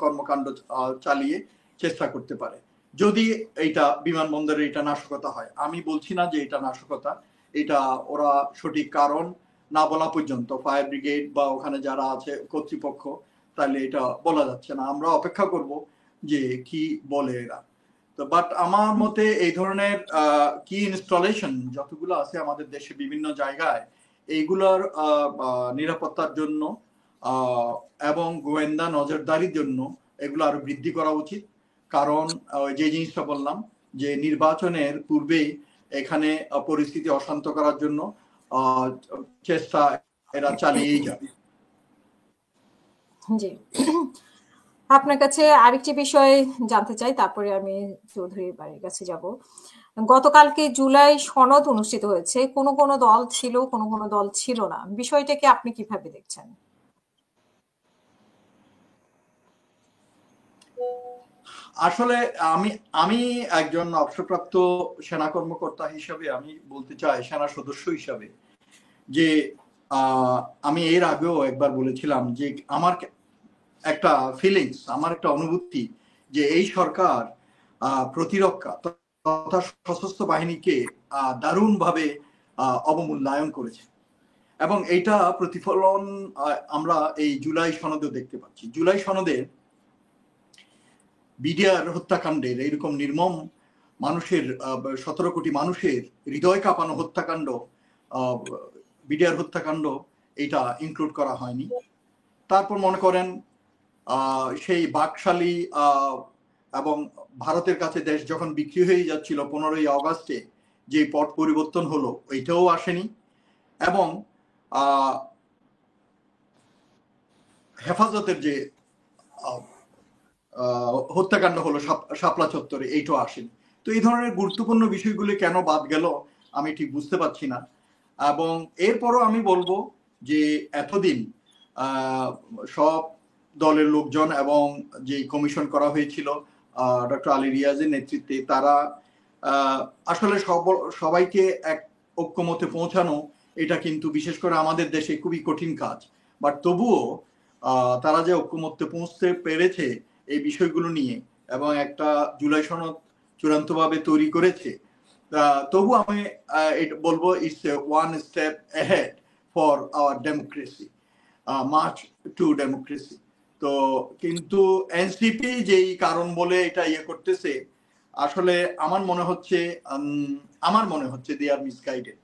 কর্মকাণ্ড চালিয়ে চেষ্টা করতে পারে, যদি এইটা বিমানবন্দরে এটা নাশকতা হয়। আমি বলছি না যে এটা নাশকতা, এটা ওরা সঠিক কারণ না বলা পর্যন্ত ফায়ার ব্রিগেড বা ওখানে যারা আছে কর্তৃপক্ষ, তাহলে এটা বলা যাচ্ছে না। আমরা অপেক্ষা করব যে কি বলে এরা। তো বাট আমার মতে এই ধরনের কি ইনস্টলেশন যতগুলো আছে আমাদের দেশে বিভিন্ন জায়গায়, এইগুলোর নিরাপত্তার জন্য এবং গোয়েন্দা নজরদারির জন্য এগুলো আরো বৃদ্ধি করা উচিত। কারণ যে জিনিসটা বললাম যে নির্বাচনের পূর্বেই এখানে পরিস্থিতি অশান্ত করার জন্য চেষ্টা এরা চালিয়েই যাবে। জি, আপনার কাছে আরেকটি বিষয় জানতে চাই, তারপরে আমি চৌধুরী বাড়ির কাছে যাব। গতকালকে জুলাই সনদ অনুষ্ঠিত হয়েছে, কোন কোন দল ছিল, কোন কোন দল ছিল না, বিষয়টাকে আপনি কিভাবে দেখছেন? আসলে আমি একজন অবসরপ্রাপ্ত সেনা কর্মকর্তা হিসাবে আমি বলতে চাই, সেনা সদস্য হিসাবে, যে আমি এর আগেও একবার বলেছিলাম যে আমার একটা ফিলিংস, আমার একটা অনুভূতি যে এই সরকার প্রতিরক্ষা তথা সশস্ত্র বাহিনীকে দারুণভাবে অবমূল্যায়ন করেছে, এবং এইটা প্রতিফলন আমরা এই জুলাই সনদেও দেখতে পাচ্ছি। জুলাই সনদে বিডিআর হত্যাকাণ্ডের এইরকম নির্মম মানুষের 17 কোটি মানুষের হৃদয় কাঁপানো হত্যাকাণ্ড, বিডিআর হত্যাকাণ্ড, এটা ইনক্লুড করা হয়নি। তারপর মনে করেন সেই বাকশালী এবং ভারতের কাছে দেশ যখন বিক্রি হয়ে যাচ্ছিল 15ই অগাস্টে যে পট পরিবর্তন হলো, ওইটাও আসেনি। এবং হেফাজতের যে হত্যাকাণ্ড হলো শাপলা চত্বরে, এইটাও আসেনি। তো এই ধরনের গুরুত্বপূর্ণ বিষয়গুলি কেন বাদ গেল আমি ঠিক বুঝতে পারছি না। এবং এরপরও আমি বলবো যে এতদিন সব দলের লোকজন এবং যে কমিশন করা হয়েছিল ডক্টর আলী রিয়াজের নেতৃত্বে, তারা আসলে সবাইকে এক ঐক্যমতে পৌঁছানো, এটা কিন্তু বিশেষ করে আমাদের দেশে খুবই কঠিন কাজ। বাট তবুও তারা যে ঐক্যমত্যে পৌঁছতে পেরেছে এই বিষয়গুলো নিয়ে এবং একটা জুলাই সনদ চূড়ান্তভাবে তৈরি করেছে, তবু আমি বলবো it's one step ahead for our democracy, March two democracy. তো কিন্তু এনসিপি যেই কারণ বলে এটা ইয়ে করতেছে, আসলে আমার মনে হচ্ছে দে আর মিসগাইডেড,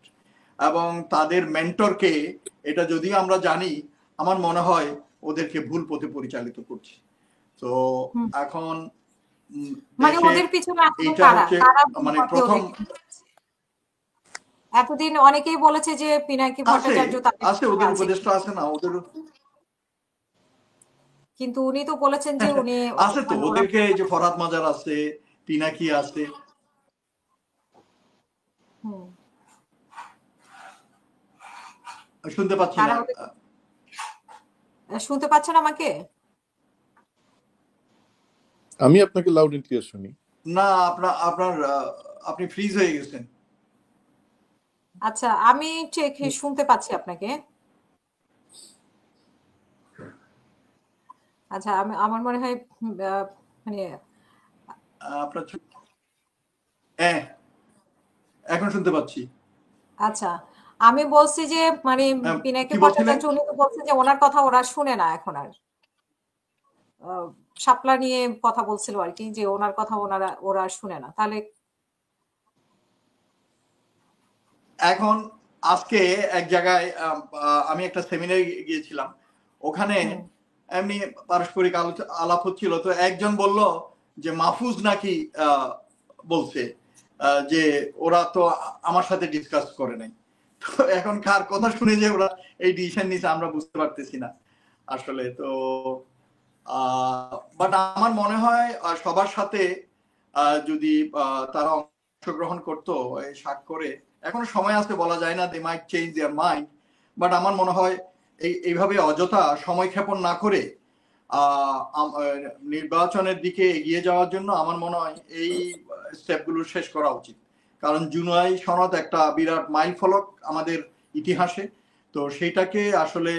এবং তাদের মেন্টরকে, এটা যদিও আমরা জানি, আমার মনে হয় ওদেরকে ভুল পথে পরিচালিত করছে। তো এখন মানে ওদের পিছনে মানে প্রথম এতদিন অনেকেই বলেছে যে পিনাকি ভট্টাচার্য আছে, ওদের উপদেষ্টা আছে না ওদের, কিন্তু উনি তো বলেছেন যে উনি আছে তো ওদেরকে, এই যে ফরহাদ মাজার আছে, পিনাকি আছে। শুনতে পাচ্ছি না। শুনতে পাচ্ছেন আমাকে? আমি আপনাকে লাউড এন্ড ক্লিয়ার শুনি। না, আপনি ফ্রিজ হয়ে গেছেন। আচ্ছা, আমি ঠিক শুনতে পাচ্ছি আপনাকে। আচ্ছা, আমার মনে হয় মানে আপনার এখন শুনতে পাচ্ছি। আচ্ছা, আমি বলছি যে মানে পিনাকি ভট্টাচার্য উনি তো বলছেন যে ওনার কথা ওরা শুনে না এখন আর। শাপলা নিয়ে কথা বলছিল আর কি, যে ওনার কথা ওরা শুনে না। তাহলে এখন আজকে এক জায়গায় আমি একটা সেমিনারে গিয়েছিলাম, ওখানে এমনি পারস্পরিক আলাপ হচ্ছিল। তো একজন বলল যে মাহফুজ নাকি বলছে যে ওরা তো আমার সাথে ডিসকাস করে নাই। তো এখন কার কথা শুনে যে ওরা এই ডিসিশন নিছে আমরা বুঝতে পারতেছি না আসলে। তো বাট আমার মনে হয় সবার সাথে যদি তারা অংশগ্রহণ করতো স্বাক্ষরে, এখনো সময় আছে, বলা যায় না, দে মাইট চেঞ্জ দেয়ার মাইন্ড। বাট আমার মনে হয় এইভাবে অযথা সময় ক্ষেপণ না করে নির্বাচনের দিকে এগিয়ে যাওয়ার জন্য আমার মনে হয় এই স্টেপগুলো শেষ করা উচিত। কারণ জুলাই সনদ একটা বিরাট মাইল ফলক আমাদের ইতিহাসে। তো সেইটাকে আসলে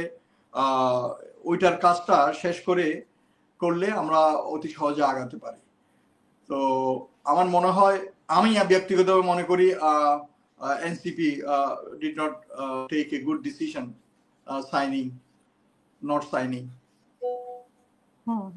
ওইটার কাজটা শেষ করে করলে আমরা অতি সহজে আগাতে পারি। তো আমার মনে হয়, আমি ব্যক্তিগতভাবে মনে করি NCP did not take a good decision signing, not signing.